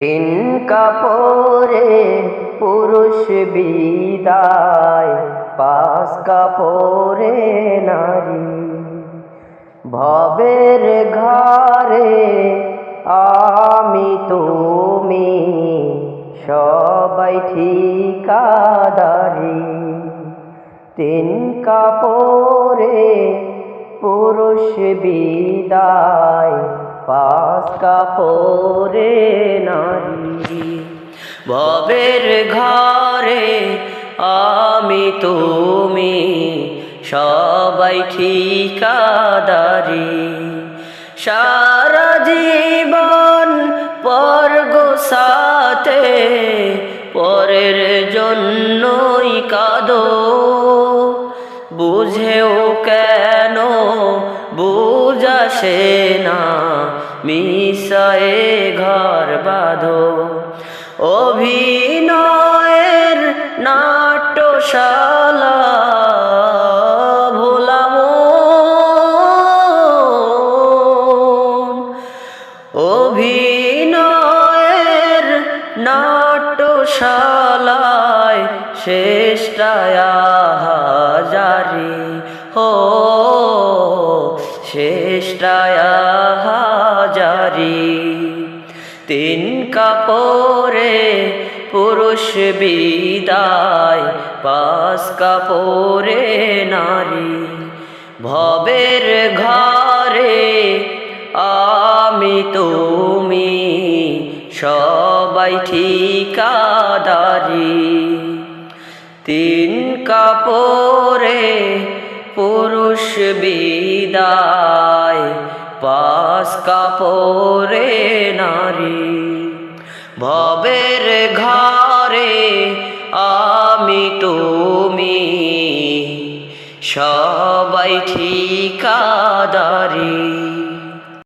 তিন কাপড়ে পুরুষ বিদায়, পাঁচ কাপড়ে নারী। ভবের ঘরে আমি তুমি, সবাই ঠিকাদারি। তিন কাপড়ে পুরুষ বিদায়, পাঁচ কাপড়ে নারী। ভবের ঘরে আমি তুমি, সবাই ঠিকাদারি। সারা জীবন পর গোছাতে, পরের জন্যই কাঁদো। বুঝেও কেন বুঝ আসে না, মিশায়ে ঘর বাঁধো। অভিনয়ের নাট্যশালা ভোলাম, অভিনয়ের নাট্যশালায় শেষটায় হাজারি। হো শেষটায় হাজারি। তিন কাপড়ে পুরুষ বিদায়, পাঁচ কাপড়ে নারী। ভবের ঘরে আমি তুমি, সবাই ঠিকাদারি। তিন কাপড়ে পুরুষ বিদায়, পাঁচ কাপড়ে নারী। ভবের ঘরে আমি তুমি, সবাই ঠিকাদারি।